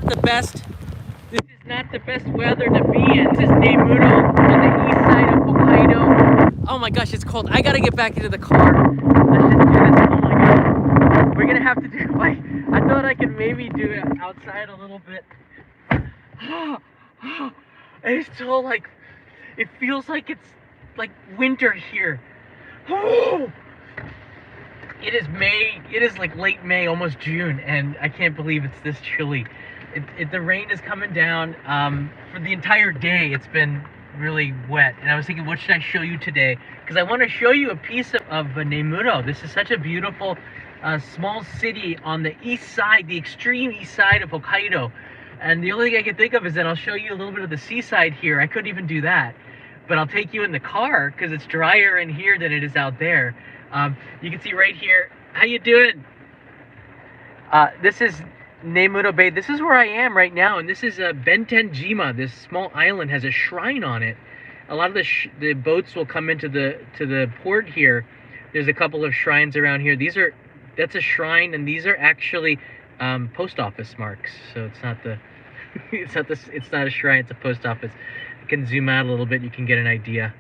the best. This is not the best weather to be in. This is Nemuro on the east side of Hokkaido. Oh my gosh, it's cold. I gotta get back into the car. Let's just do this. Oh my god. We're gonna have to do like, I thought I could maybe do it outside a little bit. It's so like, it feels like it's like winter here. It is May, it is like late May, almost June, and I can't believe it's this chilly. The rain is coming down for the entire day. It's been really wet, and I was thinking, what should I show you today? Because I want to show you a piece of Nemuro. This is such a beautiful small city on the east side, the extreme east side of Hokkaido. And the only thing I can think of is that I'll show you a little bit of the seaside here. I couldn't even do that, but I'll take you in the car because it's drier in here than it is out there. You can see right here. How you doing? This is Nemuro Bay. This is where I am right now, and this is Bentenjima. This small island has a shrine on it. A lot of the boats will come into the port here. There's a couple of shrines around here. That's a shrine, and these are actually post office marks. So it's not it's not a shrine. It's a post office. You can zoom out a little bit. You can get an idea.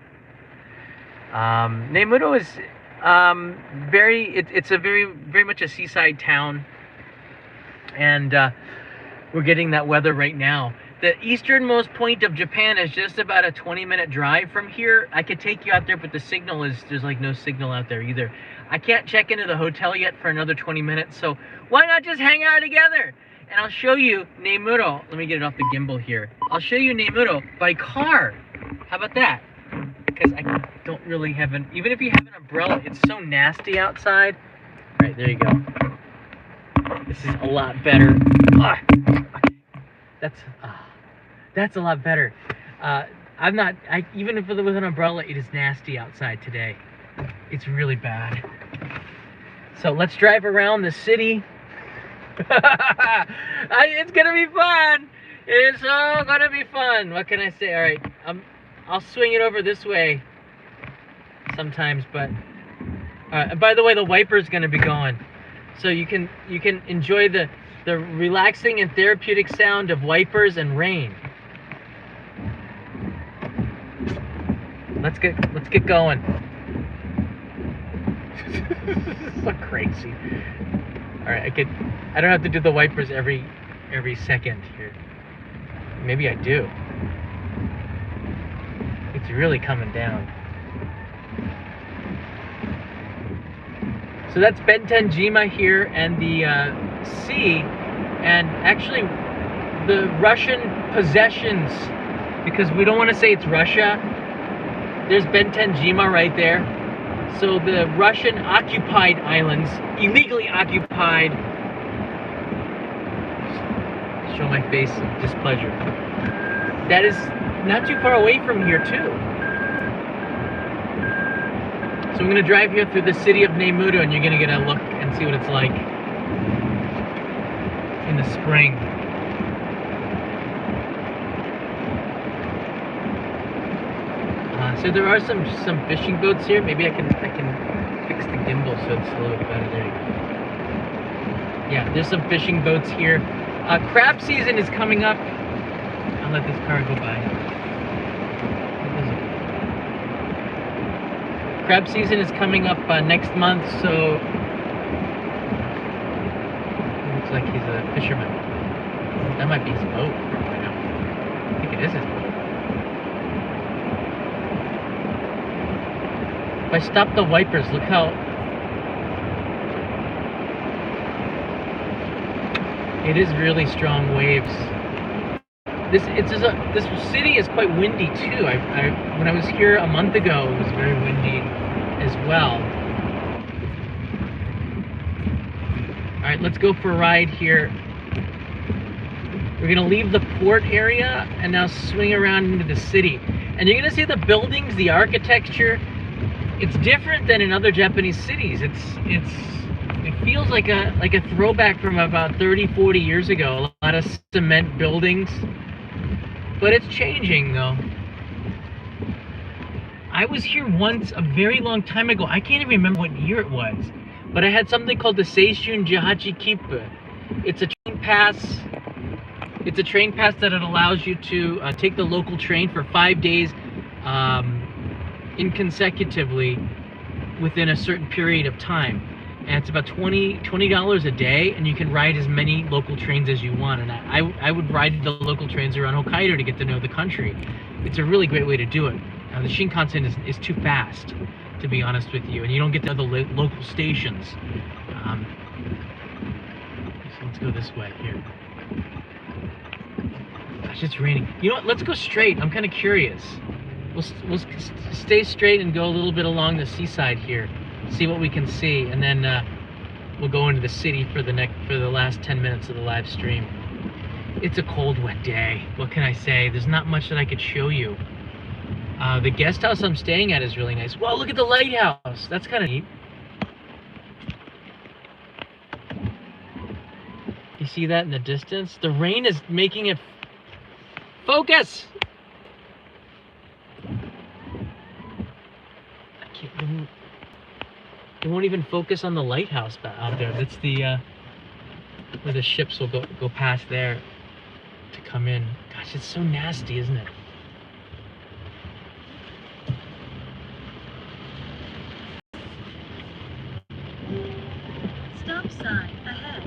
Nemuro is it's a very much a seaside town, and we're getting that weather right now. The easternmost point of Japan is just about a 20-minute drive from here. I could take you out there, but there's like no signal out there either. I can't check into the hotel yet for another 20 minutes, so why not just hang out together? And I'll show you Nemuro. Let me get it off the gimbal here. I'll show you Nemuro by car. How about that? Because I don't really have even if you have an umbrella, it's so nasty outside. All right, there you go. This is a lot better. That's a lot better. Even if it was an umbrella, it is nasty outside today. It's really bad. So let's drive around the city. It's gonna be fun. It's all gonna be fun. What can I say? All right, I'll swing it over this way sometimes, but and by the way, the wiper's gonna be going, so you can enjoy the relaxing and therapeutic sound of wipers and rain. Let's get going. So crazy. All right, I don't have to do the wipers every second here. Maybe I do. It's really coming down. So that's Bentenjima here, and the sea, and actually the Russian possessions, because we don't want to say it's Russia. There's Bentenjima right there. So the Russian occupied islands, illegally occupied. Show my face of displeasure. That is not too far away from here too. So I'm going to drive you through the city of Nemuro, and you're going to get a look and see what it's like in the spring. So there are some fishing boats here. Maybe I can fix the gimbal so it's a little bit better. There you go. Yeah, there's some fishing boats here. Crab season is coming up. I'll let this car go by. Crab season is coming up next month, so it looks like he's a fisherman. That might be his boat. I think it is his boat. If I stop the wipers, look how it is really strong waves. This city is quite windy too. When I was here a month ago, it was very windy as well. All right, let's go for a ride here. We're gonna leave the port area and now swing around into the city. And you're gonna see the buildings, the architecture. It's different than in other Japanese cities. It feels like a throwback from about 30-40 years ago. A lot of cement buildings. But it's changing though. I was here once a very long time ago. I can't even remember what year it was. But I had something called the Seishun Jihachi Kippu. It's a train pass It's a train pass that it allows you to take the local train for 5 days consecutively within a certain period of time. And it's about $20 a day, and you can ride as many local trains as you want. And I would ride the local trains around Hokkaido to get to know the country. It's a really great way to do it. The Shinkansen is too fast, to be honest with you, and you don't get to know the local stations. So let's go this way here. Gosh, it's raining. You know what? Let's go straight. I'm kind of curious. We'll stay straight and go a little bit along the seaside here, see what we can see, and then we'll go into the city for the last 10 minutes of the live stream. It's a cold, wet day. What can I say? There's not much that I could show you. The guest house I'm staying at is really nice. Wow, look at the lighthouse. That's kind of neat. You see that in the distance? The rain is making it focus. It won't even focus on the lighthouse out there. That's the where the ships will go past there to come in. Gosh, it's so nasty, isn't it? Stop sign ahead.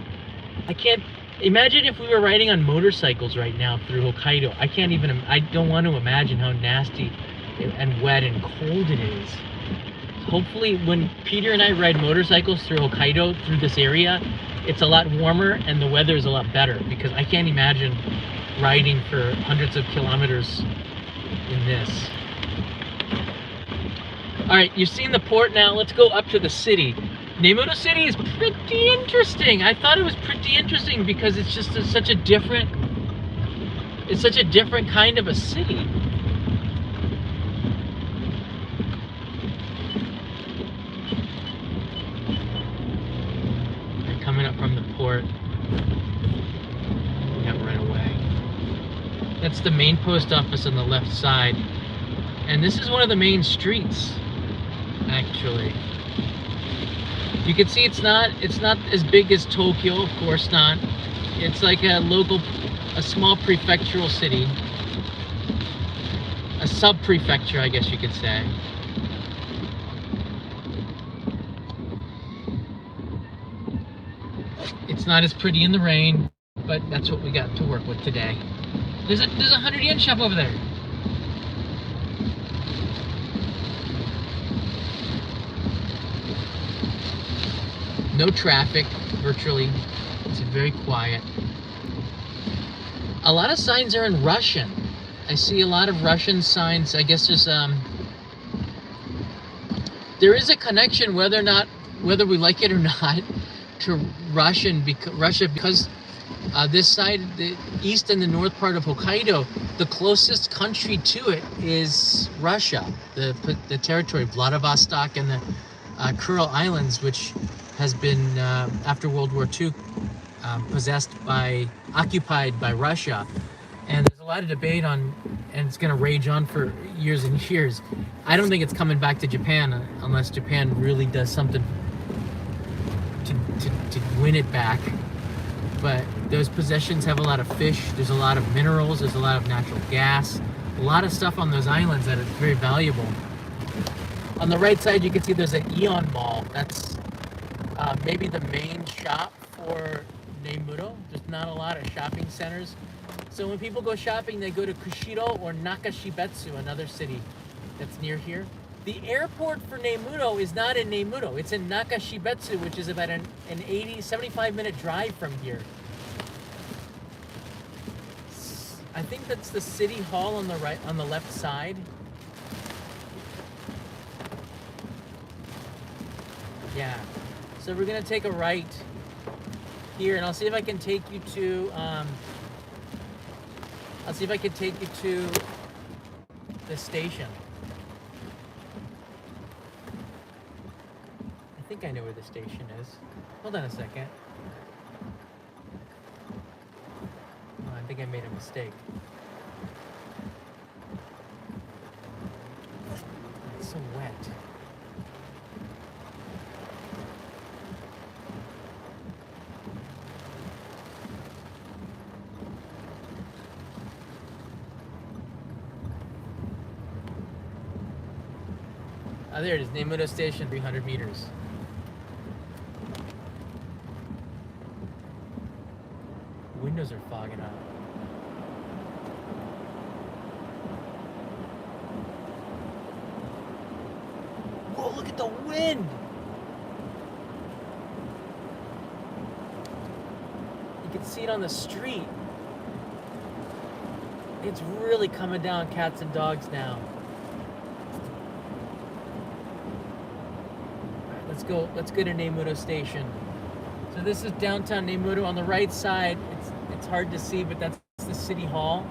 I can't imagine if we were riding on motorcycles right now through Hokkaido. I don't want to imagine how nasty and wet and cold it is. Hopefully when Peter and I ride motorcycles through Hokkaido, through this area, it's a lot warmer and the weather is a lot better, because I can't imagine riding for hundreds of kilometers in this. All right, you've seen the port now. Let's go up to the city. Nemuro City is pretty interesting. I thought it was pretty interesting because it's just such a different kind of a city. Coming up from the port. Yeah, right away. That's the main post office on the left side. And this is one of the main streets, actually. You can see it's not as big as Tokyo, of course not. It's like a small prefectural city. A sub-prefecture, I guess you could say. It's not as pretty in the rain, but that's what we got to work with today. There's a 100-yen shop over there. No traffic, virtually. It's very quiet. A lot of signs are in Russian. I see a lot of Russian signs. I guess there is a connection, whether we like it or not, to Russia, because this side, the east and the north part of Hokkaido, the closest country to it is Russia, the territory of Vladivostok and the Kuril Islands, which has been, after World War II, occupied by Russia. And there's a lot of debate on, and it's going to rage on for years and years. I don't think it's coming back to Japan unless Japan really does something to win it back. But those possessions have a lot of fish, there's a lot of minerals, there's a lot of natural gas, a lot of stuff on those islands that is very valuable. On the right side you can see there's an Aeon Mall. That's maybe the main shop for Nemuro. There's not a lot of shopping centers. So when people go shopping, they go to Kushiro or Nakashibetsu, another city that's near here. The airport for Nemuro is not in Nemuro. It's in Nakashibetsu, which is about an 75-minute drive from here. I think that's the city hall on the right, on the left side. Yeah. So we're gonna take a right here, and I'll see if I can take you to. I'll see if I can take you to the station. I think I know where the station is. Hold on a second. Oh, I think I made a mistake. It's so wet. Oh, there it is. Nemuro Station, 300 meters. Windows are fogging up. Whoa, look at the wind! You can see it on the street. It's really coming down cats and dogs now. Alright, let's go to Nemuro Station. So this is downtown Nemuro. On the right side, it's hard to see, but that's the city hall.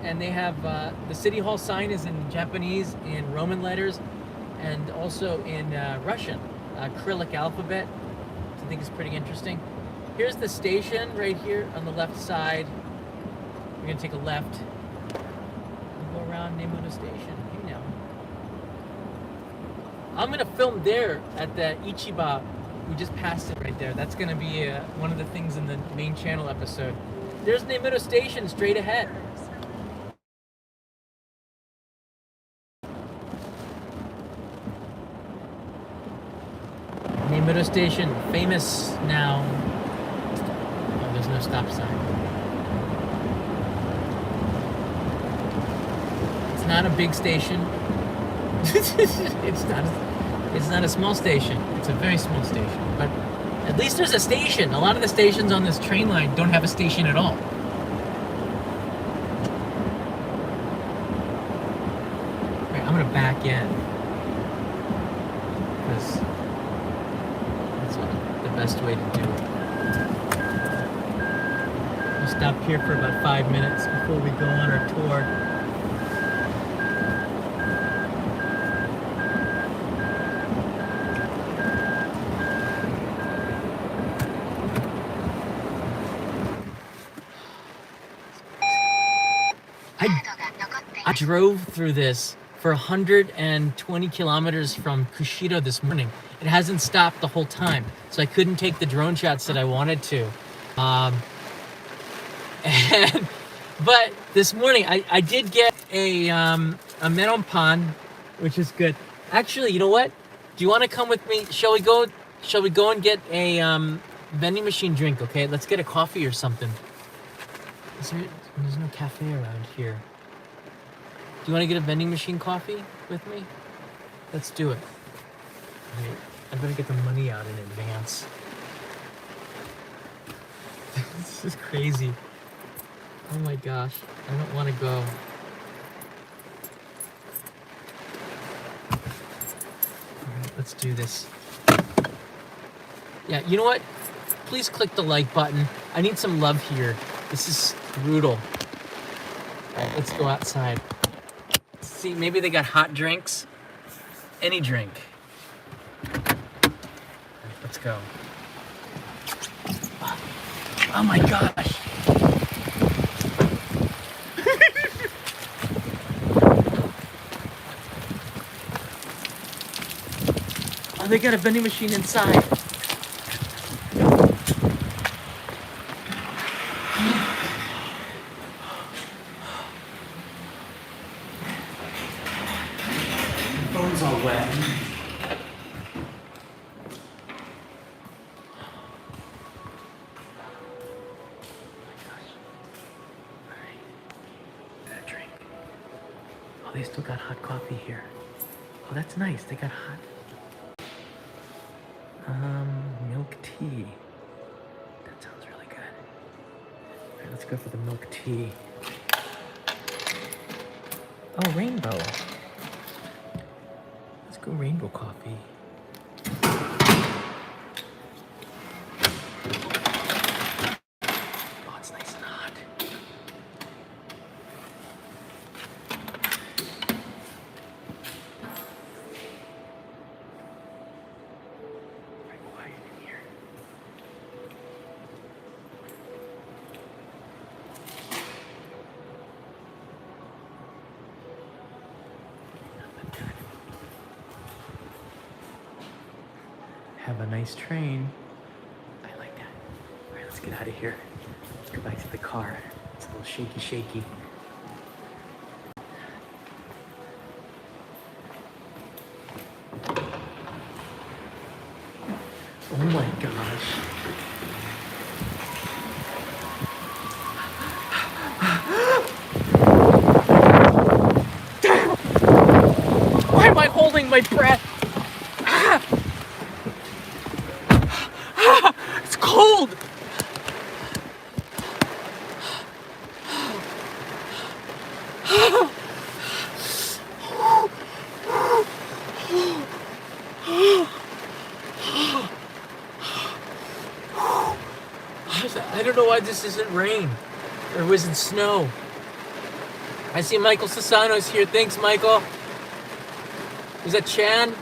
And they have, the city hall sign is in Japanese, in Roman letters, and also in Russian, Cyrillic alphabet, which I think is pretty interesting. Here's the station right here on the left side. We're gonna take a left and go around Nemuro Station. Hey now. I'm gonna film there at the Ichiba. We just passed it right there. That's gonna be one of the things in the main channel episode. There's Nemuro Station straight ahead. Nemuro Station, famous now. Oh, there's no stop sign. It's not a big station. It's not a small station. It's a very small station. But at least there's a station. A lot of the stations on this train line don't have a station at all. Right, I'm gonna back in. Because that's the best way to do it. We'll stop here for about 5 minutes before we go on our tour. I drove through this for 120 kilometers from Kushido this morning. It hasn't stopped the whole time, so I couldn't take the drone shots that I wanted to. But this morning I did get a melon pan, which is good. Actually, you know what? Do you want to come with me? Shall we go and get a vending machine drink? Okay, let's get a coffee or something. There's no cafe around here. Do you want to get a vending machine coffee with me? Let's do it. Wait, I better get the money out in advance. This is crazy. Oh my gosh, I don't want to go. Alright, let's do this. Yeah, you know what? Please click the like button. I need some love here. This is brutal. Alright, let's go outside. See, maybe they got hot drinks. Any drink. Alright, let's go. Oh my gosh. Oh, they got a vending machine inside. My phone's all wet. They still got hot coffee here. Oh, that's nice. They got hot. Milk tea. That sounds really good. All right, let's go for the milk tea. Oh, rainbow. Let's go rainbow coffee. Oh, it's nice and hot. Have a nice train. I like that. All right, let's get out of here. Let's go back to the car. It's a little shaky. Oh my gosh. Why am I holding my breath? It's cold. I don't know why this isn't rain or wasn't snow. I see Michael Sassano's here. Thanks, Michael. Is that Chan?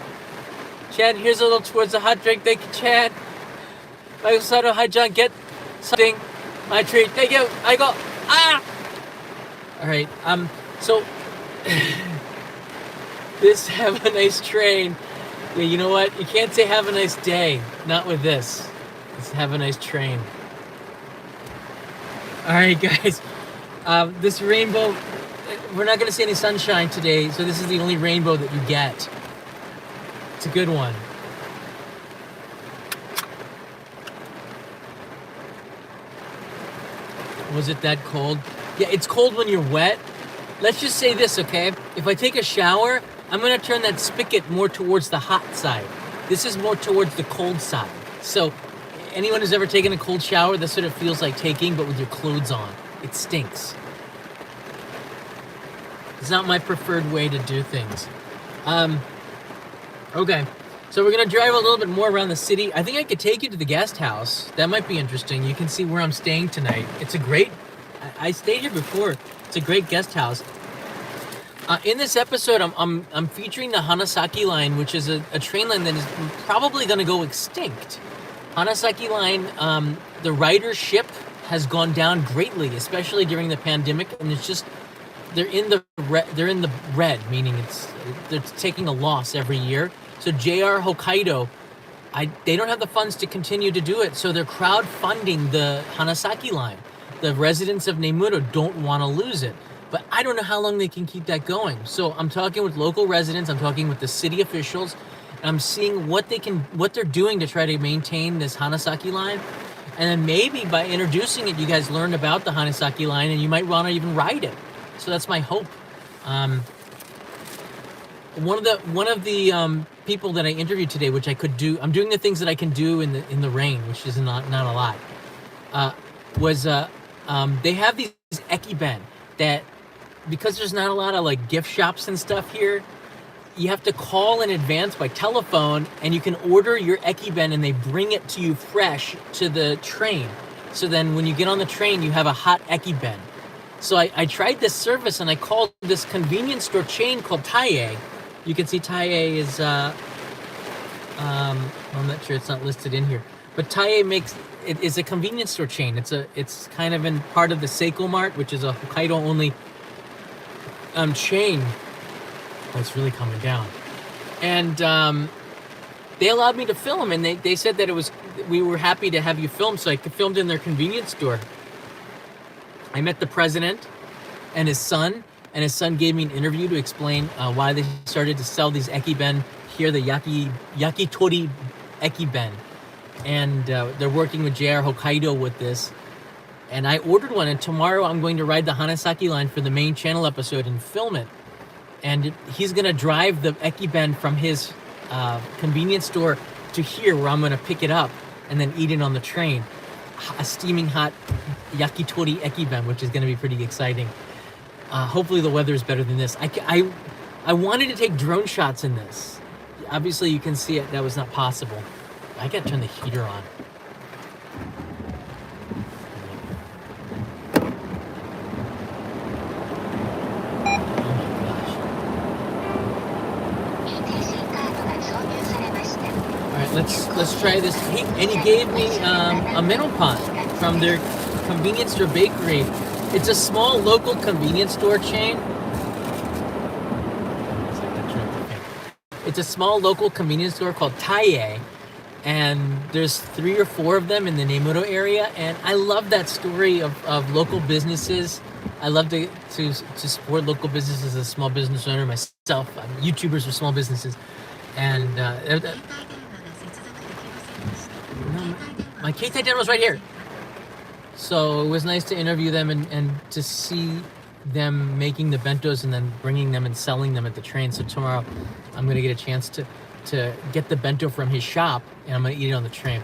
Chan, here's a little towards the hot drink. Thank you, Chan. Michael Sassano, hi, John. Get something. My treat. Thank you, Michael. Ah! All right. So this have a nice train. Yeah, you know what? You can't say have a nice day. Not with this. Let's have a nice train. All right, guys. This rainbow, we're not going to see any sunshine today, so this is the only rainbow that you get. It's a good one. Was it that cold? Yeah, it's cold when you're wet. Let's just say this, okay? If I take a shower, I'm going to turn that spigot more towards the hot side. This is more towards the cold side. So anyone who's ever taken a cold shower, that's what it feels like taking, but with your clothes on. It stinks. It's not my preferred way to do things. Okay, so we're gonna drive a little bit more around the city. I think I could take you to the guest house. That might be interesting. You can see where I'm staying tonight. It's a great, I stayed here before. It's a great guest house. In this episode, I'm featuring the Hanasaki line, which is a train line that is probably gonna go extinct. Hanasaki line, the ridership has gone down greatly, especially during the pandemic, and it's just they're in the red, meaning they're taking a loss every year. So JR Hokkaido, they don't have the funds to continue to do it, so they're crowdfunding the Hanasaki line. The residents of Nemuro don't want to lose it, but I don't know how long they can keep that going. So I'm talking with local residents, I'm talking with the city officials, and I'm seeing what they're doing to try to maintain this Hanasaki line. And then maybe by introducing it, you guys learn about the Hanasaki line, and you might want to even ride it. So that's my hope. One of the people that I interviewed today, which I could do, I'm doing the things that I can do in the rain, which is not a lot. They have these ekiben that, because there's not a lot of like gift shops and stuff here, you have to call in advance by telephone, and you can order your ekiben and they bring it to you fresh to the train. So then when you get on the train, you have a hot ekiben. So I tried this service, and I called this convenience store chain called Taie. You can see Taie is, I'm not sure, it's not listed in here. But Taie is a convenience store chain. It's kind of in part of the Seiko Mart, which is a Hokkaido only chain. Oh, it's really coming down. And they allowed me to film, and they said that we were happy to have you film, so I could film in their convenience store. I met the president and his son gave me an interview to explain why they started to sell these ekiben here, the yakitori ekiben. And they're working with JR Hokkaido with this. And I ordered one, and tomorrow I'm going to ride the Hanasaki line for the main channel episode and film it. And he's going to drive the ekiben from his convenience store to here, where I'm going to pick it up and then eat it on the train. A steaming hot yakitori ekiben, which is going to be pretty exciting. Hopefully the weather is better than this. I wanted to take drone shots in this. Obviously you can see it, that was not possible. I got to turn the heater on. Let's try this. And he gave me a menopan from their convenience store bakery. It's a small local convenience store chain. It's a small local convenience store called Taie, and there's 3 or 4 of them in the Nemuro area. And I love that story of local businesses. I love to support local businesses as a small business owner myself. YouTubers are small businesses, and my K-Tai dad was right here. So it was nice to interview them and to see them making the bentos and then bringing them and selling them at the train. So tomorrow I'm going to get a chance to get the bento from his shop, and I'm going to eat it on the train.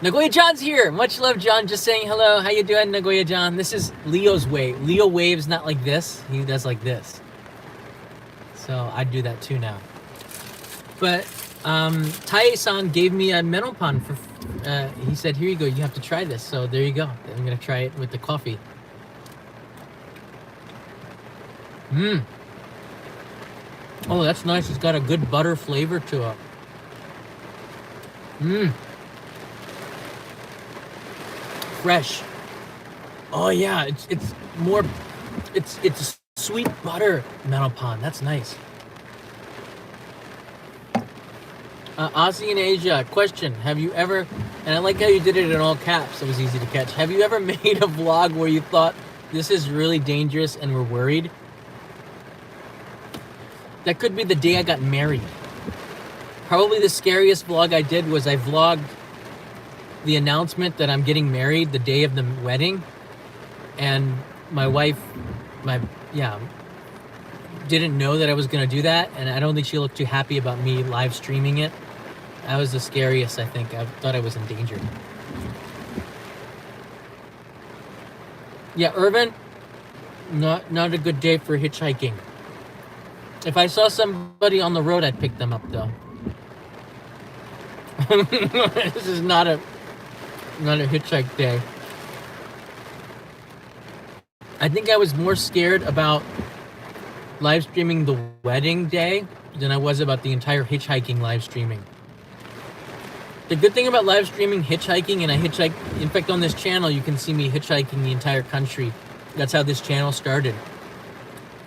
Nagoya John's here. Much love, John. Just saying hello. How you doing, Nagoya John? This is Leo's way. Leo waves not like this. He does like this. So I do that too now. But Tae-san gave me a Meropan for. He said, "Here you go. You have to try this." So there you go. I'm gonna try it with the coffee. Oh, that's nice. It's got a good butter flavor to it. Fresh. Oh yeah, it's more. It's sweet butter Meropan. That's nice. Aussie in Asia, question, have you ever, and I like how you did it in all caps, it was easy to catch. Have you ever made a vlog where you thought, this is really dangerous and we're worried? That could be the day I got married. Probably the scariest vlog I did was I vlogged the announcement that I'm getting married the day of the wedding. And my wife, didn't know that I was going to do that. And I don't think she looked too happy about me live streaming it. That was the scariest, I think. I thought I was in danger. Yeah, Irvin, not a good day for hitchhiking. If I saw somebody on the road, I'd pick them up, though. This is not a hitchhike day. I think I was more scared about live streaming the wedding day than I was about the entire hitchhiking live streaming. The good thing about live streaming hitchhiking, and I hitchhike, in fact on this channel you can see me hitchhiking the entire country. That's how this channel started.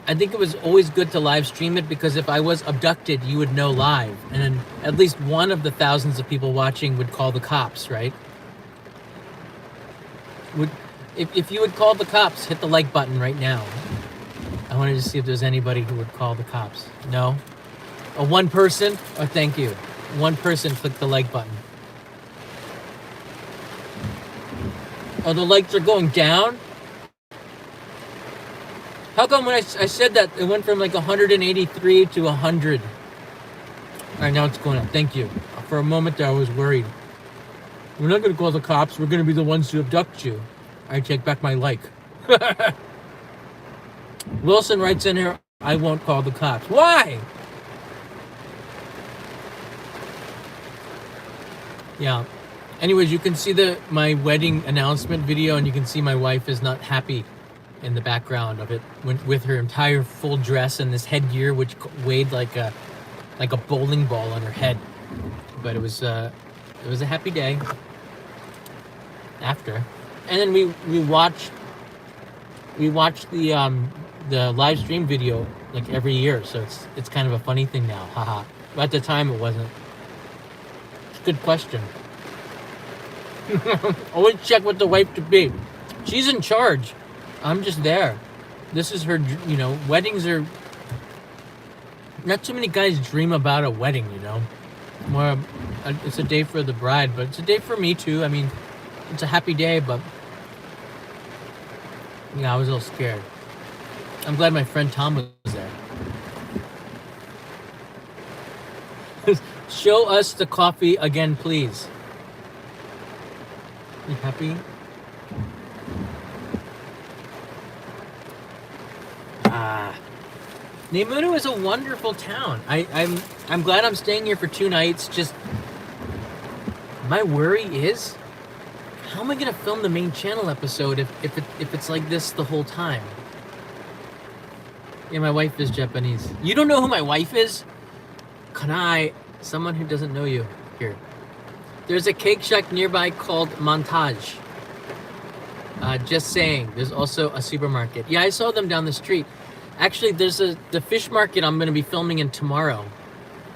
I think it was always good to live stream it because if I was abducted, you would know live. And then at least one of the thousands of people watching would call the cops, right? If you would call the cops, hit the like button right now. I wanted to see if there's anybody who would call the cops. No? Oh, one person? Oh, thank you. One person clicked the like button. Oh, the likes are going down? How come when I said that, it went from like 183 to 100? All right, now it's going up. Thank you. For a moment there, I was worried. We're not going to call the cops. We're going to be the ones to abduct you. I take back my like. Wilson writes in here, I won't call the cops. Why? Yeah. Anyways, you can see my wedding announcement video, and you can see my wife is not happy in the background of it with her entire full dress and this headgear, which weighed like a bowling ball on her head. But it was a happy day after. And then we watched the live stream video like every year, so it's kind of a funny thing now. Haha. But at the time it wasn't. It's a good question. Always check with the wife to be. She's in charge. I'm just there. This is her, weddings are not too many guys dream about a wedding, More it's a day for the bride, but it's a day for me too. I mean, it's a happy day, but yeah, I was a little scared. I'm glad my friend Tom was there. Show us the coffee again, please. You happy? Nemuro is a wonderful town. I'm glad I'm staying here for 2 nights. Just my worry is, how am I gonna film the main channel episode if it's like this the whole time? Yeah, my wife is Japanese. You don't know who my wife is? Kanai, someone who doesn't know you. Here. There's a cake shack nearby called Montage. Just saying. There's also a supermarket. Yeah, I saw them down the street. Actually, there's the fish market I'm going to be filming in tomorrow.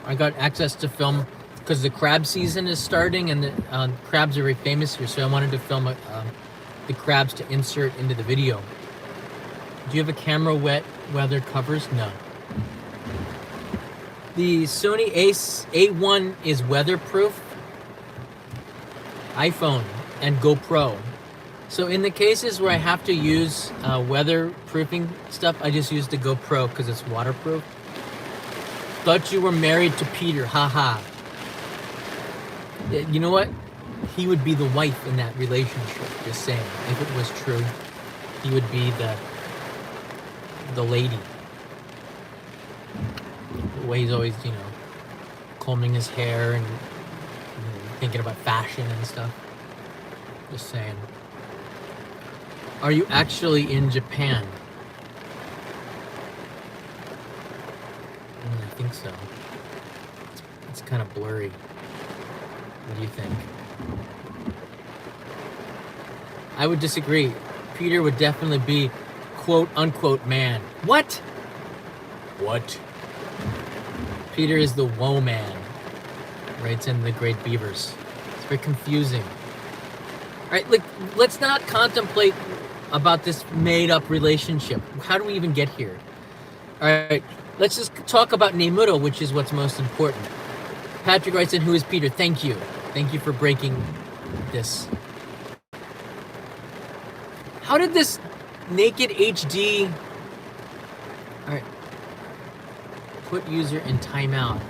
I got access to film because the crab season is starting, and the crabs are very famous here, so I wanted to film the crabs to insert into the video. Do you have a camera wet weather covers? No. The Sony A1 is weatherproof. iPhone and GoPro. So in the cases where I have to use weatherproofing stuff, I just use the GoPro because it's waterproof. Thought you were married to Peter, haha. You know what? He would be the wife in that relationship, just saying. If it was true, he would be the lady. The way he's always, combing his hair and thinking about fashion and stuff. Just saying. Are you actually in Japan? I think so. It's kind of blurry. What do you think? I would disagree. Peter would definitely be quote unquote man. What? What? Peter is the woe man. Writes in the Great Beavers. It's very confusing. Alright, let's not contemplate about this made up relationship. How do we even get here? Alright, let's just talk about Nemuro, which is what's most important. Patrick writes in, who is Peter? Thank you. Thank you for breaking this. How did this naked HD... Alright. Put user in timeout.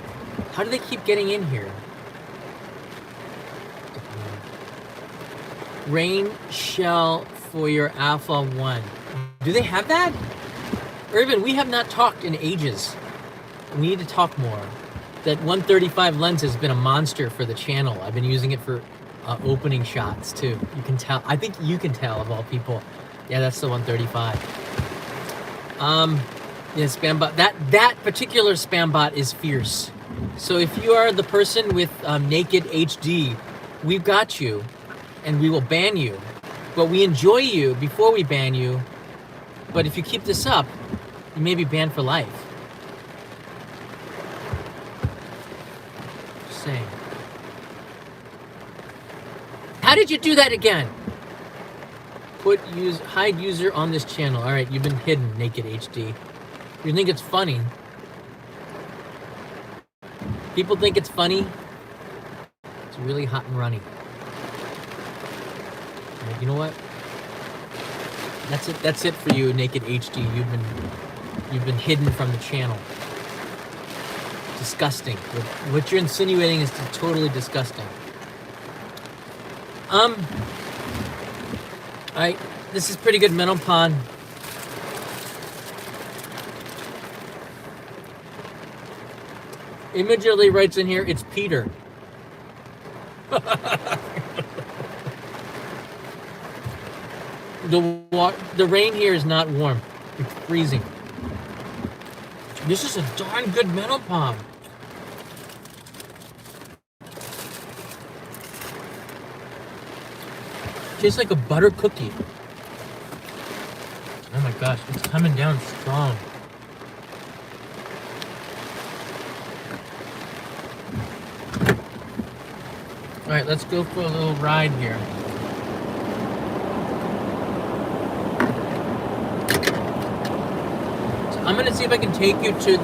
How do they keep getting in here? Rain shell for your Alpha 1. Do they have that? Irvin, we have not talked in ages. We need to talk more. That 135 lens has been a monster for the channel. I've been using it for opening shots too. You can tell. I think you can tell of all people. Yeah, that's the 135. Yeah, spam bot. That particular spam bot is fierce. So if you are the person with naked HD, we've got you, and we will ban you. But we enjoy you before we ban you. But if you keep this up, you may be banned for life. Just saying. How did you do that again? Hide user on this channel. All right, you've been hidden, naked HD. You think it's funny? People think it's funny. It's really hot and runny. Right, you know what? That's it. That's it for you, naked HD. You've been hidden from the channel. Disgusting. What you're insinuating is totally disgusting. Alright, this is pretty good minnow pond. Immediately writes in here, it's Peter. The rain here is not warm. It's freezing. This is a darn good minnow palm. Tastes like a butter cookie. Oh my gosh, it's coming down strong. Alright, let's go for a little ride here. So I'm gonna see if I can take you to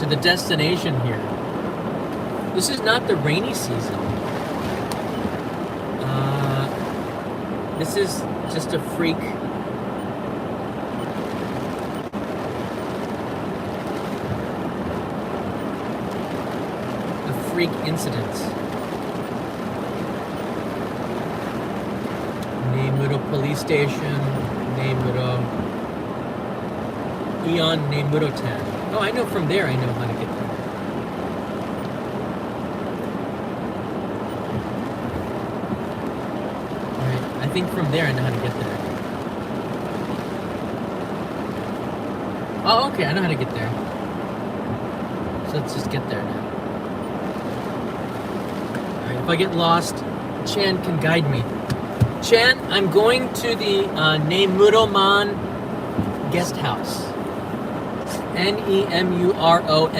the destination here. This is not the rainy season. This is just a freak. Freak incidents. Nemuro police station, Nemuro, Eon Nemuro 10. Oh, I know from there. I know how to get there. All right, I think from there I know how to get there. Oh, okay, I know how to get there. So let's just get there now. If I get lost, Chan can guide me. Chan, I'm going to the Nemuromano guesthouse. Nemuroman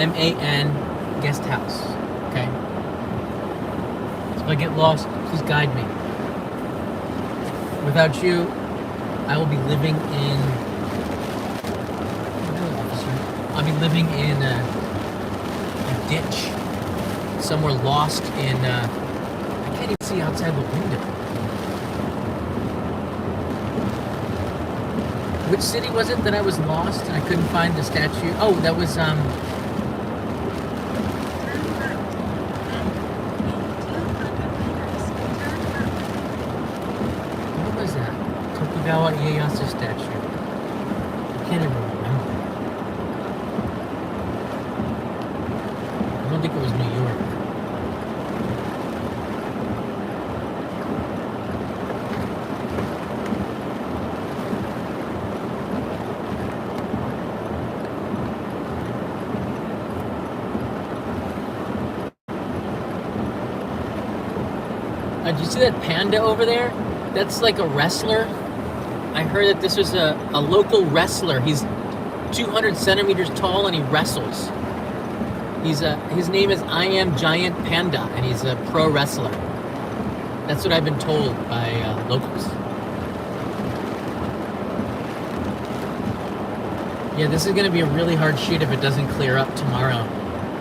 guesthouse. Okay? So if I get lost, please guide me. Without you, I will be living in... I'll be living in a ditch. somewhere lost in, I can't even see outside the window. Which city was it that I was lost and I couldn't find the statue? Oh, that was, what was that? Tokugawa Ieyasu statue. I can't even remember. I don't think it was New York. Did you see that panda over there? That's like a wrestler. I heard that this was a local wrestler. He's 200 centimeters tall and he wrestles. His name is I Am Giant Panda, and he's a pro wrestler. That's what I've been told by locals. Yeah, this is going to be a really hard shoot if it doesn't clear up tomorrow.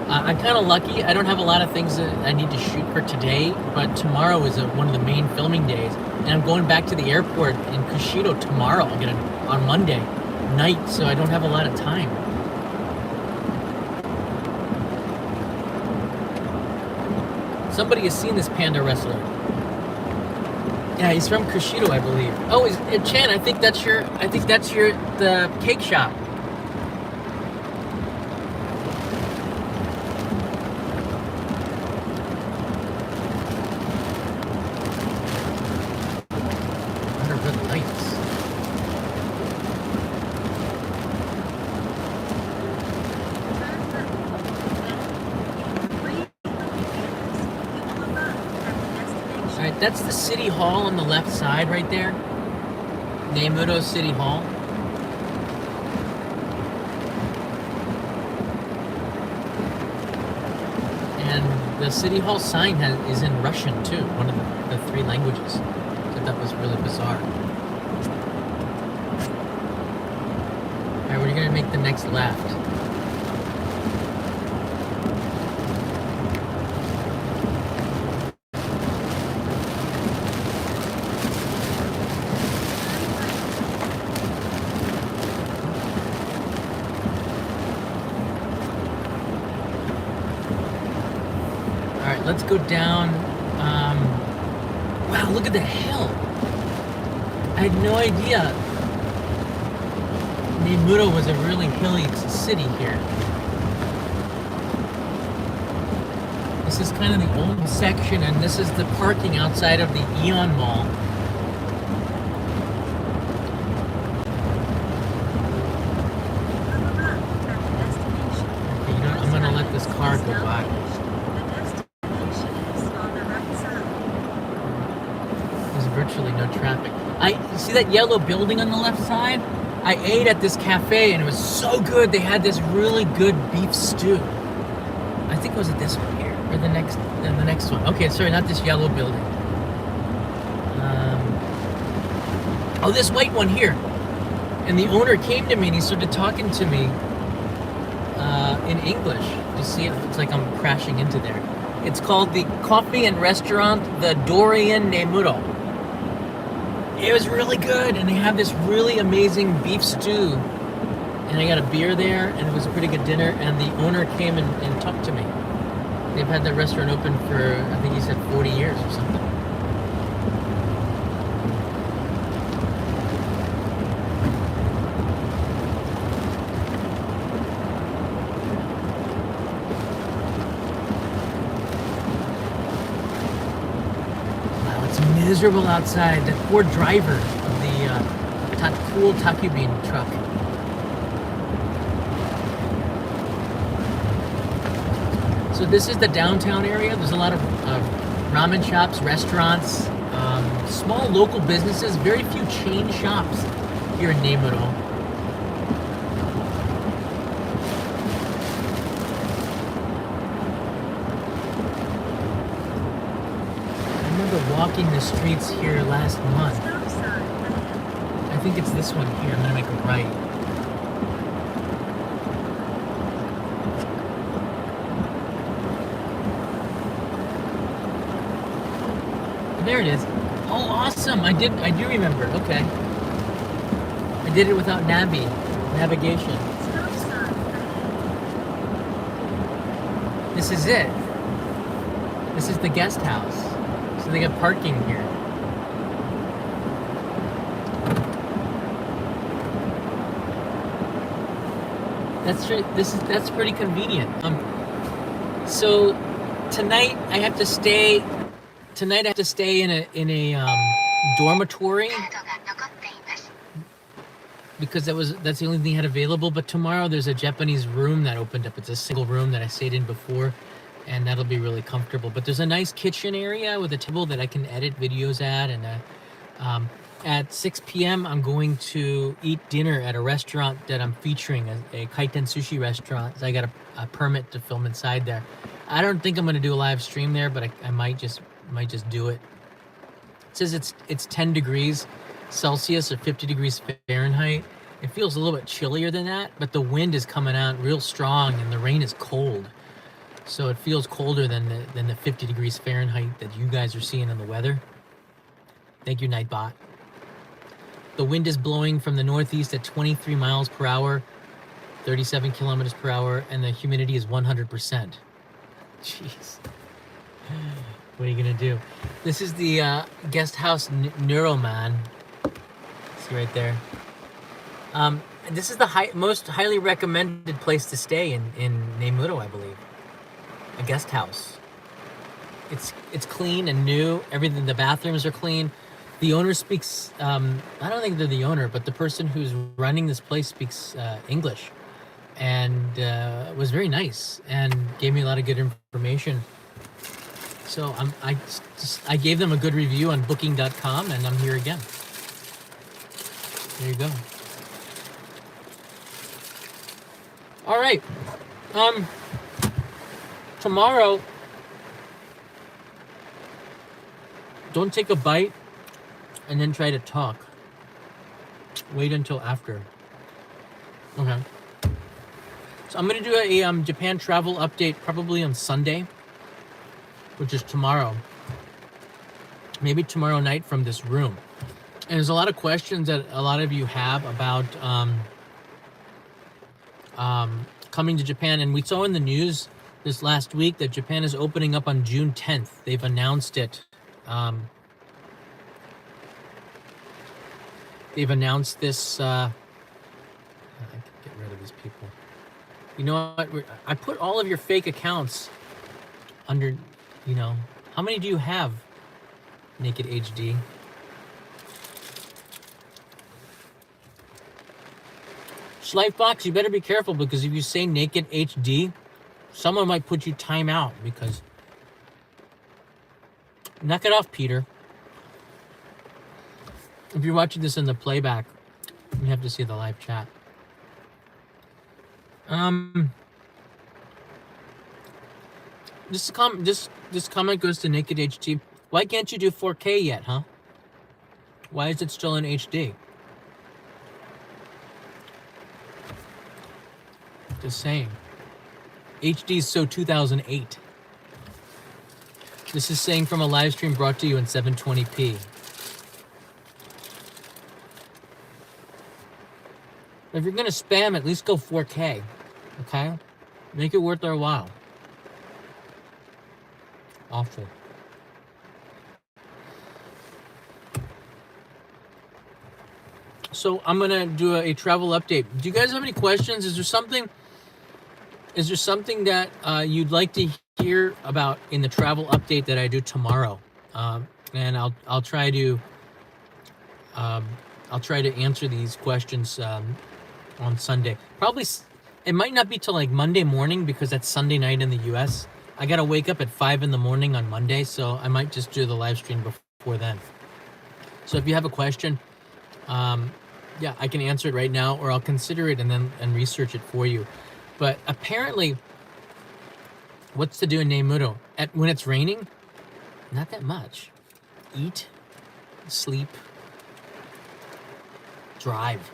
I'm kind of lucky. I don't have a lot of things that I need to shoot for today, but tomorrow is one of the main filming days, and I'm going back to the airport in Kushido tomorrow. On Monday night, so I don't have a lot of time. Somebody has seen this panda wrestler. Yeah, he's from Kushido, I believe. Oh, Chan, I think that's the cake shop. That's the city hall on the left side right there. Nemuro City Hall. And the city hall sign is in Russian too, one of the 3 languages. So that was really bizarre. Alright, we're gonna make the next left. Let's go down. Wow, look at the hill. I had no idea Nemuro was a really hilly city here. This is kind of the old section, and this is the parking outside of the Aeon Mall. Okay, you know what? I'm gonna let this car go by. Virtually no traffic. You see that yellow building on the left side? I ate at this cafe and it was so good. They had this really good beef stew. I think it was at this one here, or the next one. Okay, sorry, not this yellow building. Oh, this white one here. And the owner came to me and he started talking to me in English. You see, it looks like I'm crashing into there. It's called the Coffee and Restaurant, the Dorian Nemuro. It was really good, and they have this really amazing beef stew. And I got a beer there, and it was a pretty good dinner, and the owner came and talked to me. They've had the restaurant open for, I think he said 40 years or something. Miserable outside. The poor driver of the cool Takubin truck. So this is the downtown area. There's a lot of ramen shops, restaurants, small local businesses, very few chain shops here in Nemuro. Walking the streets here last month. I think it's this one here. I'm gonna make a right. there it is. Oh, awesome! I do remember. Okay. I did it without navigation. This is it. This is the guest house. So they got parking here. That's pretty convenient. So tonight I have to stay. Tonight I have to stay in a dormitory because that's the only thing I had available. But tomorrow there's a Japanese room that opened up. It's a single room that I stayed in before, and that'll be really comfortable. But there's a nice kitchen area with a table that I can edit videos at, and at 6 p.m. I'm going to eat dinner at a restaurant that I'm featuring, a kaiten sushi restaurant. So I got a permit to film inside there. I don't think I'm going to do a live stream there, but I might just do it. It says it's 10 degrees Celsius or 50 degrees Fahrenheit. It feels a little bit chillier than that, but the wind is coming out real strong and the rain is cold. So it feels colder than the 50 degrees Fahrenheit that you guys are seeing in the weather. Thank you, Nightbot. The wind is blowing from the northeast at 23 miles per hour, 37 kilometers per hour, and the humidity is 100%. Jeez. What are you gonna do? This is the guest house Nemuromano. See right there. This is the most highly recommended place to stay in Nemuro, I believe. A guest house. It's clean and new. Everything. The bathrooms are clean. The owner speaks. I don't think they're the owner, but the person who's running this place speaks English, and was very nice and gave me a lot of good information. So I gave them a good review on Booking.com, and I'm here again. There you go. All right. Tomorrow, don't take a bite and then try to talk. Wait until after. Okay. So I'm gonna do a Japan travel update probably on Sunday, which is tomorrow. Maybe tomorrow night from this room. And there's a lot of questions that a lot of you have about coming to Japan. And we saw in the news this last week that Japan is opening up on June 10th. They've announced it. They've announced this. I can get rid of these people. You know what? I put all of your fake accounts under, you know, how many do you have, Naked HD? Schleifbox, you better be careful, because if you say Naked HD, someone might put you time out, because... Knock it off, Peter. If you're watching this in the playback, you have to see the live chat. This comment goes to Naked HD. Why can't you do 4K yet, huh? Why is it still in HD? Just saying. HD is so 2008. This is saying from a live stream brought to you in 720p. If you're gonna spam, at least go 4K. Okay? Make it worth their while. Awful. So I'm gonna do a travel update. Do you guys have any questions? Is there something that you'd like to hear about in the travel update that I do tomorrow? And I'll try to answer these questions on Sunday. Probably it might not be till like Monday morning, because that's Sunday night in the US. I gotta wake up at 5 in the morning on Monday, so I might just do the live stream before then. So if you have a question, yeah, I can answer it right now, or I'll consider it and research it for you. But apparently, what's to do in Nemuro? When it's raining? Not that much. Eat, sleep, drive.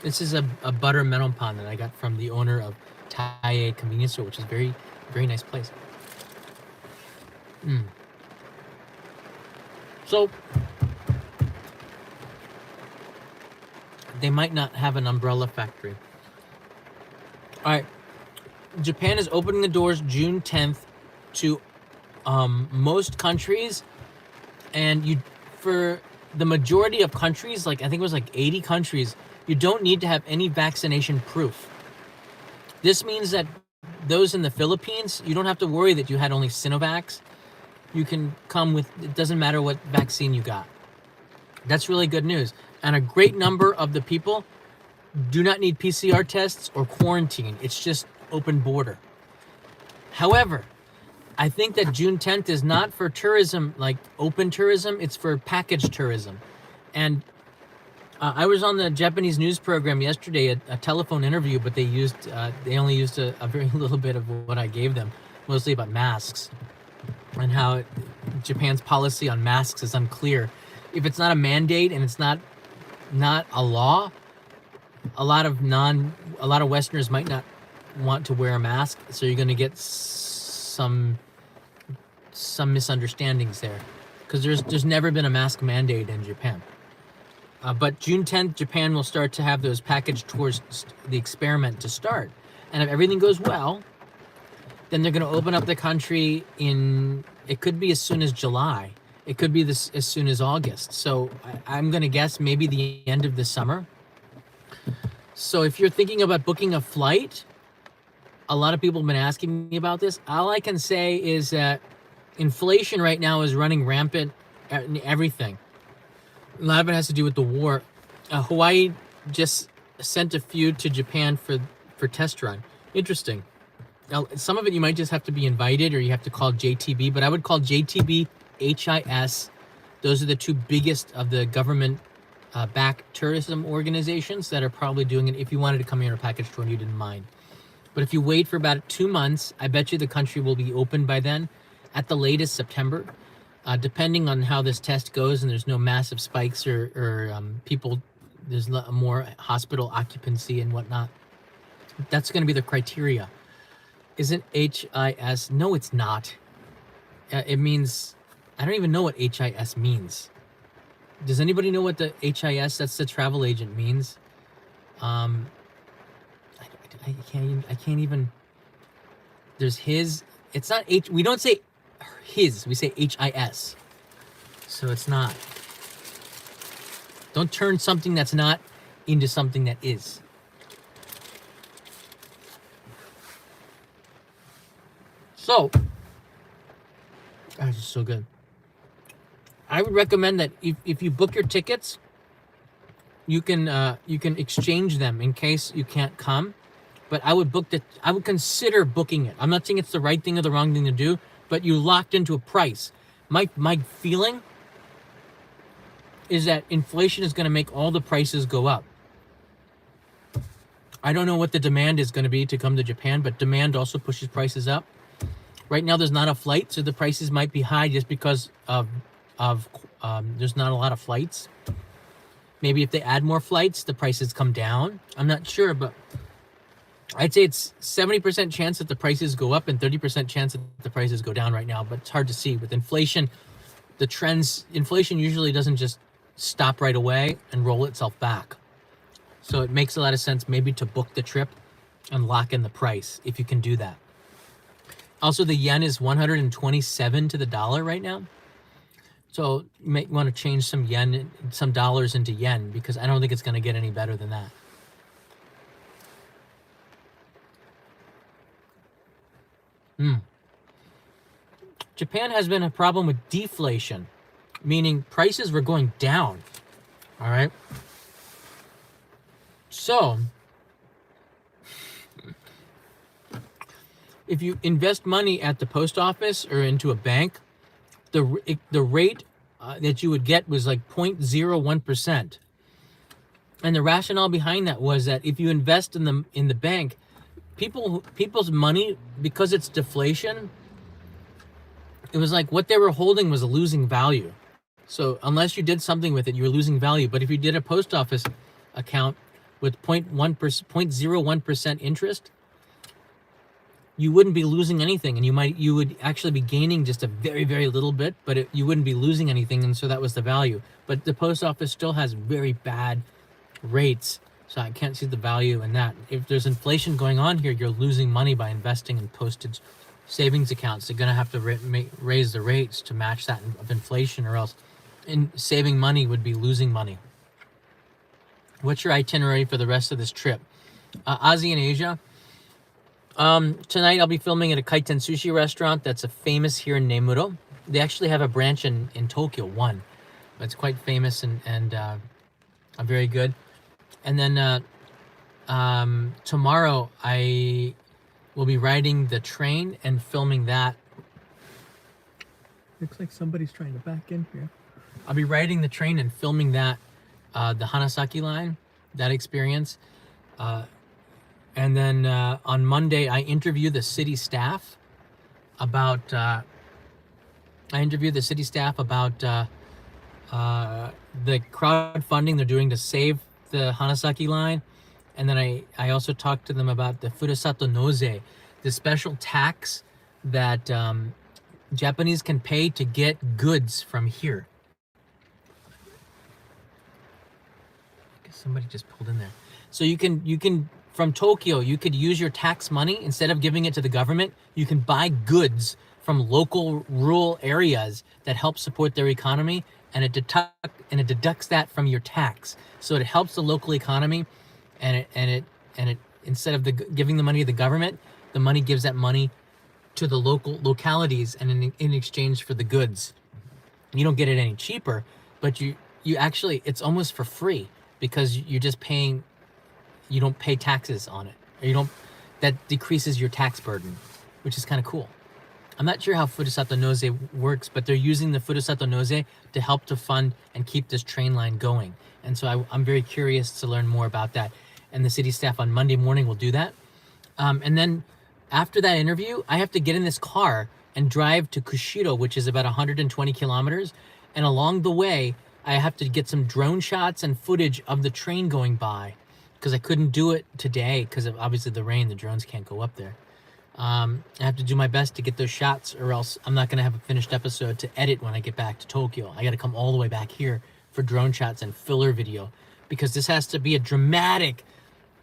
This is a butter melon pan that I got from the owner of Taie Convenience Store, which is very, very nice place. So they might not have an umbrella factory. All right. Japan is opening the doors June 10th to most countries, and for the majority of countries, like I think it was like 80 countries, you don't need to have any vaccination proof. This means that those in the Philippines, you don't have to worry that you had only Sinovacs. You can come with, it doesn't matter what vaccine you got. That's really good news. And a great number of the people do not need PCR tests or quarantine. It's just open border. However, I think that June 10th is not for tourism, like open tourism. It's for package tourism. And I was on the Japanese news program yesterday, a telephone interview, but they only used a very little bit of what I gave them, mostly about masks and how Japan's policy on masks is unclear. If it's not a mandate and it's not a law, a lot of Westerners might not want to wear a mask, so you're going to get some misunderstandings there, because there's never been a mask mandate in Japan. But June 10th, Japan will start to have those package tours, the experiment to start. And if everything goes well, then they're going to open up the country it could be as soon as July. It could be as soon as August. So I'm going to guess maybe the end of the summer. So if you're thinking about booking a flight, a lot of people have been asking me about this. All I can say is that inflation right now is running rampant in everything. A lot of it has to do with the war. Hawaii just sent a few to Japan for test run. Interesting. Now, some of it you might just have to be invited, or you have to call JTB, but I would call JTB, HIS. Those are the two biggest of the government backed tourism organizations that are probably doing it if you wanted to come here on a package tour and you didn't mind. But if you wait for about 2 months, I bet you the country will be open by then, at the latest September. Depending on how this test goes and there's no massive spikes or people, there's more hospital occupancy and whatnot. That's going to be the criteria. Isn't HIS? No, it's not. It means, I don't even know what HIS means. Does anybody know what the HIS, that's the travel agent, means? I can't even, there's his, it's not we don't say his, we say HIS. So it's not. Don't turn something that's not into something that is. So, this is so good. I would recommend that if you book your tickets, you can exchange them in case you can't come. But I would consider booking it. I'm not saying it's the right thing or the wrong thing to do, but you locked into a price. My feeling is that inflation is going to make all the prices go up. I don't know what the demand is going to be to come to Japan, but demand also pushes prices up. Right now, there's not a flight, so the prices might be high just because of there's not a lot of flights. Maybe if they add more flights, the prices come down. I'm not sure, but I'd say it's 70% chance that the prices go up and 30% chance that the prices go down right now, but it's hard to see. With inflation, inflation usually doesn't just stop right away and roll itself back. So it makes a lot of sense maybe to book the trip and lock in the price if you can do that. Also, the yen is 127 to the dollar right now. So you may want to change some dollars into yen, because I don't think it's going to get any better than that. Japan has been a problem with deflation, meaning prices were going down. All right. So if you invest money at the post office or into a bank, the rate that you would get was like 0.01%. And the rationale behind that was that if you invest in the bank, people's money, because it's deflation, it was like what they were holding was losing value. So unless you did something with it, you were losing value. But if you did a post office account with 0.01% interest, you wouldn't be losing anything, and you would actually be gaining just a very, very little bit, but you wouldn't be losing anything, and so that was the value. But the post office still has very bad rates, so I can't see the value in that. If there's inflation going on here, you're losing money by investing in postage savings accounts. They're going to have to raise the rates to match that of inflation, or else saving money would be losing money. What's your itinerary for the rest of this trip? Asia and Asia. Tonight I'll be filming at a kaiten sushi restaurant that's famous here in Nemuro. They actually have a branch in Tokyo, one. But it's quite famous and very good. And then tomorrow I will be riding the train and filming that. Looks like somebody's trying to back in here. I'll be riding the train and filming that, the Hanasaki line, that experience. And then on Monday, I interview the city staff about the crowdfunding they're doing to save the Hanasaki line. And then I also talked to them about the Furusato Noze, the special tax that Japanese can pay to get goods from here. I guess somebody just pulled in there. So you can from Tokyo, you could use your tax money, instead of giving it to the government, you can buy goods from local rural areas that help support their economy, and it deducts that from your tax. So it helps the local economy, and it instead of giving the money to the government, the money gives that money to the localities, and in exchange for the goods. You don't get it any cheaper, but you actually, it's almost for free, because you're just paying. You don't pay taxes on it, or that decreases your tax burden, which is kind of cool. I'm not sure how Furusato Noze works, but they're using the Furusato Noze to help to fund and keep this train line going. And so I'm very curious to learn more about that. And the city staff on Monday morning will do that. And then after that interview, I have to get in this car and drive to Kushiro, which is about 120 kilometers. And along the way, I have to get some drone shots and footage of the train going by, because I couldn't do it today because of obviously the rain. The drones can't go up there. I have to do my best to get those shots, or else I'm not going to have a finished episode to edit when I get back to Tokyo. I got to come all the way back here for drone shots and filler video, because this has to be a dramatic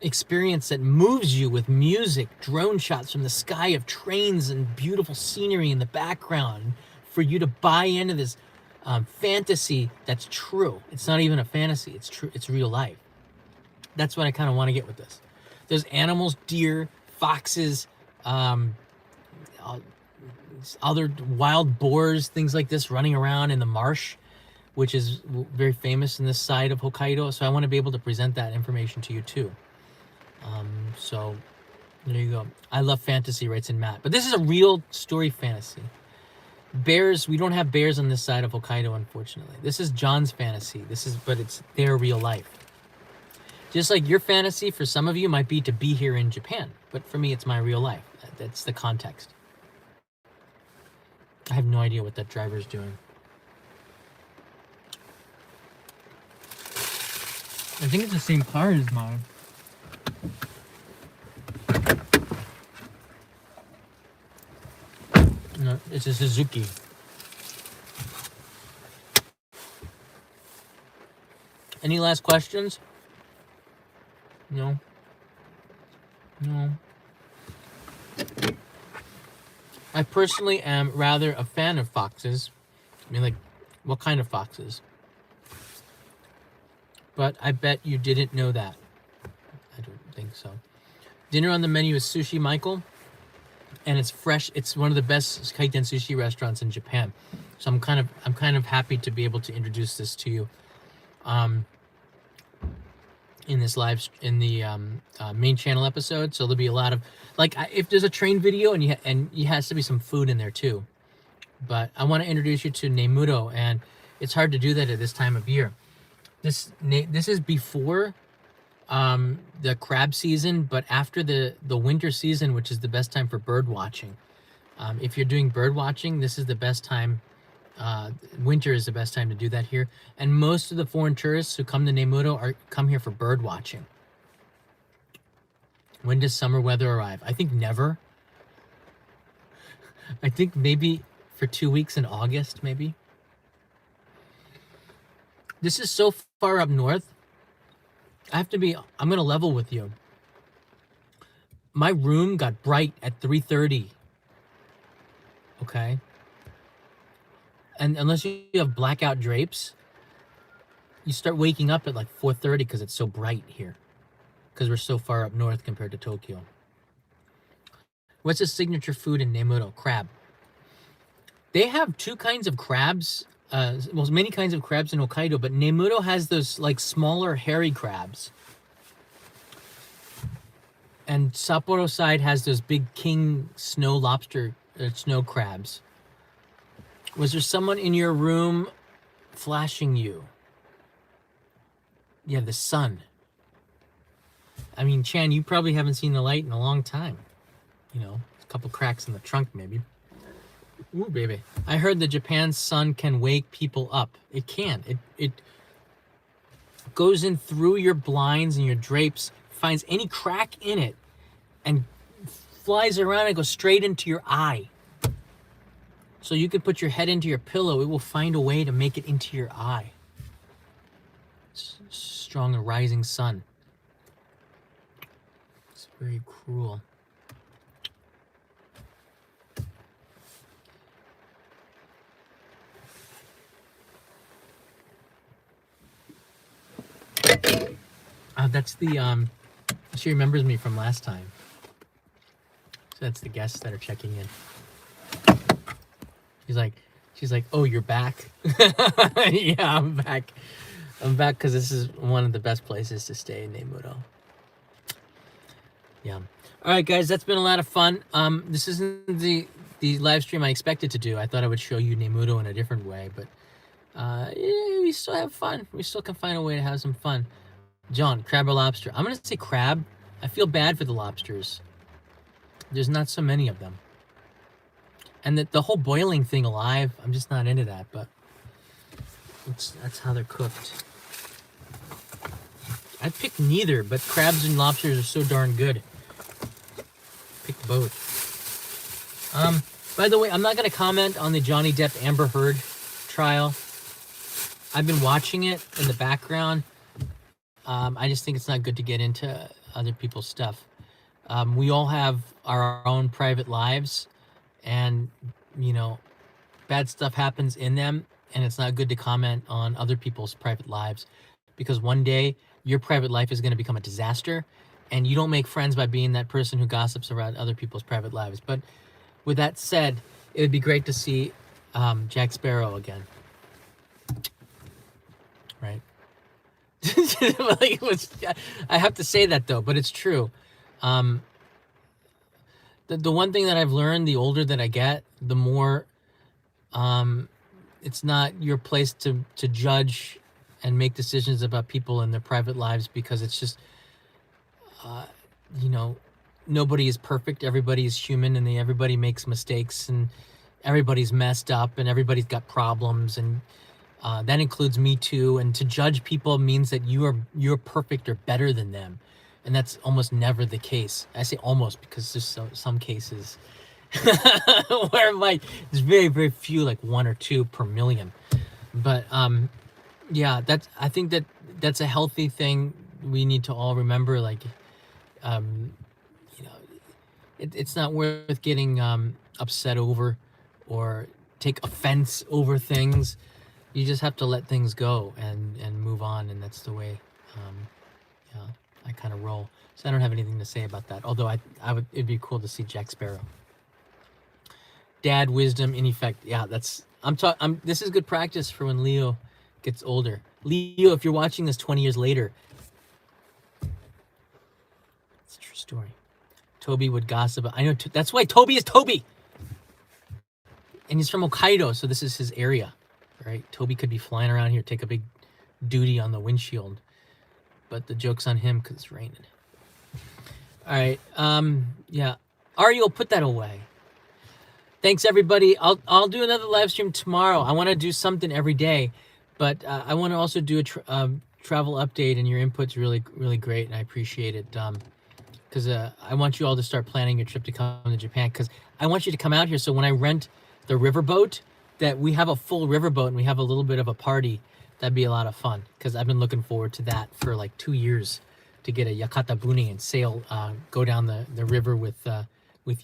experience that moves you with music, drone shots from the sky of trains and beautiful scenery in the background, for you to buy into this fantasy that's true. It's not even a fantasy. It's true. It's real life. That's what I kind of want to get with this. There's animals, deer, foxes, other wild boars, things like this running around in the marsh, which is very famous in this side of Hokkaido. So I want to be able to present that information to you too. So there you go. I love fantasy, writes in Matt. But this is a real story fantasy. Bears, we don't have bears on this side of Hokkaido, unfortunately. This is John's fantasy. But it's their real life. Just like your fantasy for some of you might be to be here in Japan, but for me, it's my real life. That's the context. I have no idea what that driver's doing. I think it's the same car as mine. No, it's a Suzuki. Any last questions? No. I personally am rather a fan of foxes. I mean, like, what kind of foxes? But I bet you didn't know that. I don't think so. Dinner on the menu is Sushi Michael, and it's fresh. It's one of the best kaiten sushi restaurants in Japan. So I'm kind of happy to be able to introduce this to you. In this in the main channel episode, so there'll be a lot of, like, if there's a train video, and you has to be some food in there too. But I want to introduce you to Nemuro, and it's hard to do that at this time of year. This is before the crab season, but after the winter season, which is the best time for bird watching. If you're doing bird watching, this is the best time. Winter is the best time to do that here, and most of the foreign tourists who come to Nemuro come here for bird watching. When does summer weather arrive? I think never. I think maybe for 2 weeks in August, maybe. This is so far up north. I'm going to level with you. My room got bright at 3:30. Okay? And unless you have blackout drapes, you start waking up at like 4:30 because it's so bright here. Because we're so far up north compared to Tokyo. What's the signature food in Nemuro? Crab. They have two kinds of crabs. Well, many kinds of crabs in Hokkaido, but Nemuro has those like smaller hairy crabs. And Sapporo side has those big king snow lobster, snow crabs. Was there someone in your room flashing you? Yeah, the sun. I mean, Chan, you probably haven't seen the light in a long time. You know, a couple cracks in the trunk, maybe. Ooh, baby. I heard that Japan's sun can wake people up. It can. It goes in through your blinds and your drapes, finds any crack in it, and flies around and goes straight into your eye. So you could put your head into your pillow. It will find a way to make it into your eye. Strong and rising sun. It's very cruel. That's the she remembers me from last time. So that's the guests that are checking in. She's like, oh, you're back. Yeah, I'm back. I'm back because this is one of the best places to stay in Nemuro. Yeah. All right, guys, that's been a lot of fun. This isn't the live stream I expected to do. I thought I would show you Nemuro in a different way, but yeah, we still have fun. We still can find a way to have some fun. John, crab or lobster? I'm gonna say crab. I feel bad for the lobsters. There's not so many of them. And the whole boiling thing alive, I'm just not into that, but that's how they're cooked. I'd pick neither, but crabs and lobsters are so darn good. Pick both. By the way, I'm not going to comment on the Johnny Depp Amber Heard trial. I've been watching it in the background. I just think it's not good to get into other people's stuff. We all have our own private lives, and, you know, bad stuff happens in them, and it's not good to comment on other people's private lives, because one day your private life is going to become a disaster, and you don't make friends by being that person who gossips around other people's private lives. But with that said, it would be great to see Jack Sparrow again. Right? Like, I have to say that, though, but it's true. The one thing that I've learned, the older that I get, the more it's not your place to judge and make decisions about people and their private lives, because it's just, you know, nobody is perfect. Everybody is human, and everybody makes mistakes, and everybody's messed up, and everybody's got problems, and that includes me too. And to judge people means that you're perfect or better than them, and that's almost never the case. I say almost because there's some cases where there's very, very few, like 1 or 2 per million. But yeah, I think that's a healthy thing. We need to all remember, like, you know, it's not worth getting upset over or take offense over things. You just have to let things go and move on, and that's the way yeah, I kind of roll. So I don't have anything to say about that, although it'd be cool to see Jack Sparrow. Dad wisdom in effect. Yeah, this is good practice for when Leo gets older. Leo, if you're watching this 20 years later, it's a true story. Toby would gossip. I know, that's why Toby is Toby. And he's from Hokkaido, so this is his area, right? Toby could be flying around here, take a big duty on the windshield, but the joke's on him because it's raining. All right, yeah. Ariel, put that away. Thanks, everybody. I'll do another live stream tomorrow. I want to do something every day, but I want to also do a travel update, and your input's really, really great, and I appreciate it. Because I want you all to start planning your trip to come to Japan, because I want you to come out here. So when I rent the riverboat, that we have a full riverboat and we have a little bit of a party. That'd be a lot of fun because I've been looking forward to that for like 2 years, to get a Yakata Buni and sail, go down the river with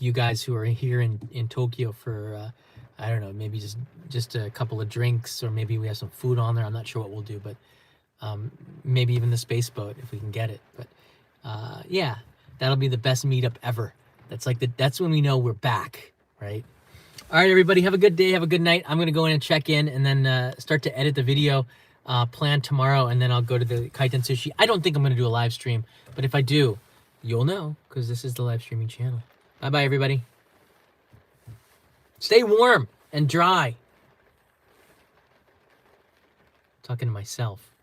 you guys who are here in Tokyo for, I don't know, maybe just a couple of drinks, or maybe we have some food on there. I'm not sure what we'll do, but maybe even the space boat if we can get it. But yeah, that'll be the best meetup ever. That's when we know we're back, right? All right, everybody, have a good day, have a good night. I'm gonna go in and check in, and then start to edit the video, plan tomorrow, and then I'll go to the Kaiten Sushi. I don't think I'm gonna do a live stream, but if I do, you'll know, because this is the live streaming channel. Bye-bye, everybody. Stay warm and dry. Talking to myself.